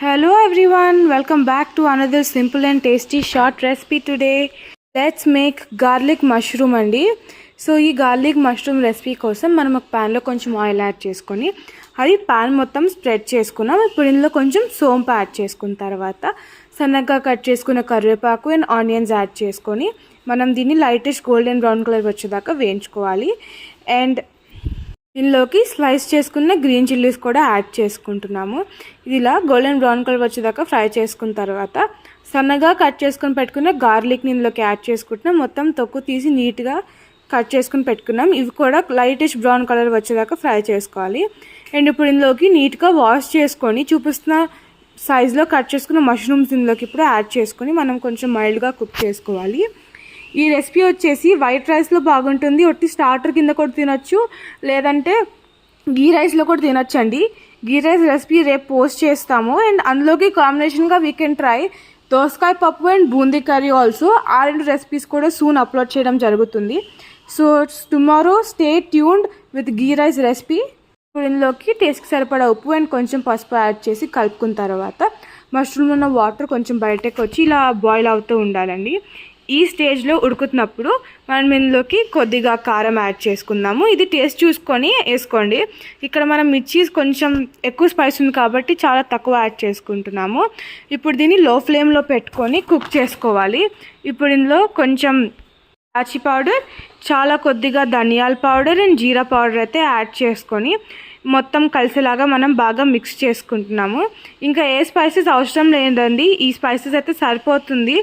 Hello everyone, welcome back to another simple and tasty short recipe today. Let's make garlic mushroom andi. So ee garlic mushroom recipe kosam manam oka pan lo koncham oil add cheskoni adi pan mottam spread cheskunnam. Ippudu indlo koncham sompa add cheskunna tarvata sannaga cut cheskunna karvepaku and onions add cheskoni manam దీన్ని lightish golden brown color వచ్చేదాకా వేయించుకోవాలి. And ఇందులోకి slice చేసుకున్న green chillies కూడా add చేసుకుంటున్నాము. ఇది ఇలా golden brown colour వచ్చేదాకా ఫ్రై చేసుకున్న తర్వాత సన్నగా కట్ చేసుకుని పెట్టుకున్న గార్లిక్ని ఇందులోకి యాడ్ చేసుకుంటున్నాం. మొత్తం తొక్కు తీసి నీట్గా కట్ చేసుకుని పెట్టుకున్నాం. ఇవి కూడా లైటిష్ బ్రౌన్ కలర్ వచ్చేదాకా ఫ్రై చేసుకోవాలి. అండ్ ఇప్పుడు ఇందులోకి నీట్గా వాష్ చేసుకొని చూపిస్తున్న సైజులో కట్ చేసుకున్న మష్రూమ్స్ ఇందులోకి ఇప్పుడు యాడ్ చేసుకొని మనం కొంచెం మైల్డ్గా కుక్ చేసుకోవాలి. ఈ రెసిపీ వచ్చేసి వైట్ రైస్లో బాగుంటుంది. ఒట్టి స్టార్టర్ కింద కూడా తినొచ్చు, లేదంటే గీ రైస్లో కూడా తినొచ్చు అండి. గీ రైస్ రెసిపీ రేపు పోస్ట్ చేస్తాము. అండ్ అందులోకి కాంబినేషన్గా వీ కెన్ ట్రై దోసకాయ పప్పు అండ్ బూందీ కర్రీ ఆల్సో. ఆ రెండు రెసిపీస్ కూడా సూన్ అప్లోడ్ చేయడం జరుగుతుంది. So tomorrow stay tuned with ghee rice recipe. ఇప్పుడు ఇందులోకి టేస్ట్కి సరిపడా ఉప్పు అండ్ కొంచెం పసుపు యాడ్ చేసి కలుపుకున్న తర్వాత మష్రూమ్ ఉన్న వాటర్ కొంచెం బయటకు వచ్చి ఇలా బాయిల్ అవుతూ ఉండాలండి. ఈ స్టేజ్లో ఉడుకుతున్నప్పుడు మనం ఇందులోకి కొద్దిగా కారం యాడ్ చేసుకుందాము. ఇది టేస్ట్ చూసుకొని వేసుకోండి. ఇక్కడ మనం మిర్చీస్ కొంచెం ఎక్కువ స్పైస్ ఉంది కాబట్టి చాలా తక్కువ యాడ్ చేసుకుంటున్నాము. ఇప్పుడు దీన్ని లో ఫ్లేమ్లో పెట్టుకొని కుక్ చేసుకోవాలి. ఇప్పుడు ఇందులో కొంచెం ఇలాచీ పౌడర్, చాలా కొద్దిగా ధనియాల పౌడర్ అండ్ జీరా పౌడర్ అయితే యాడ్ చేసుకొని మొత్తం కలిసేలాగా మనం బాగా మిక్స్ చేసుకుంటున్నాము. ఇంకా ఏ స్పైసెస్ అవసరం లేదండి, ఈ స్పైసెస్ అయితే సరిపోతుంది.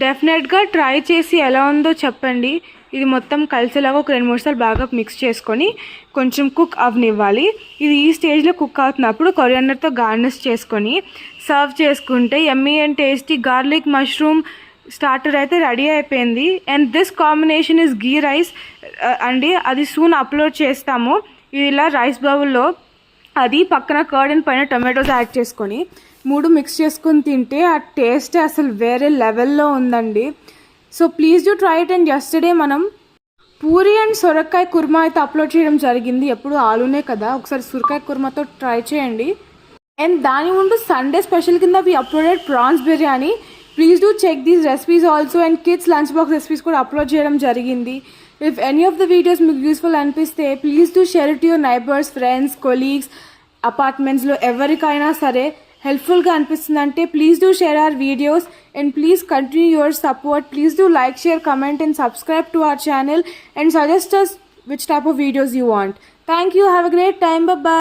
డెఫినెట్గా ట్రై చేసి ఎలా ఉందో చెప్పండి. ఇది మొత్తం కలిసేలాగా ఒక 2-3 సార్లు బాగా మిక్స్ చేసుకొని కొంచెం కుక్ అవనివ్వాలి. ఇది ఈ స్టేజ్లో కుక్ అవుతున్నప్పుడు కొరియాండర్తో గార్నిష్ చేసుకొని సర్వ్ చేసుకుంటే యమ్మీ and tasty garlic mushroom starter అయితే రెడీ అయిపోయింది. And this combination is ghee rice అండి. అది సూన్ అప్లోడ్ చేస్తాము. ఇది ఇలా రైస్ బౌల్లో అది పక్కన కర్డ్ అండ్ పైన టొమాటోస్ యాడ్ చేసుకొని 3 మిక్స్ చేసుకొని తింటే ఆ టేస్ట్ అసలు వేరే లెవెల్లో ఉందండి. So please do try it. And yesterday మనం పూరి అండ్ సొరకాయ కుర్మా అయితే అప్లోడ్ చేయడం జరిగింది. ఎప్పుడు ఆలునే కదా, ఒకసారి సొరకాయ కుర్మాతో ట్రై చేయండి. అండ్ దాని ముందు సండే స్పెషల్ కింద we uploaded prawns biryani. Please do check these recipes also. And kids lunch box recipes కూడా అప్లోడ్ చేయడం జరిగింది. If any of the videos మీకు యూస్ఫుల్ అనిపిస్తే please do share it your neighbours, friends, colleagues, అపార్ట్మెంట్స్లో ఎవరికైనా సరే హెల్ప్ఫుల్గా అనిపిస్తుందంటే please do share our videos and please continue your support. Please do like, share, comment and subscribe to our channel and suggest us which type of videos you want. Thank you. Have a great time. Bye bye.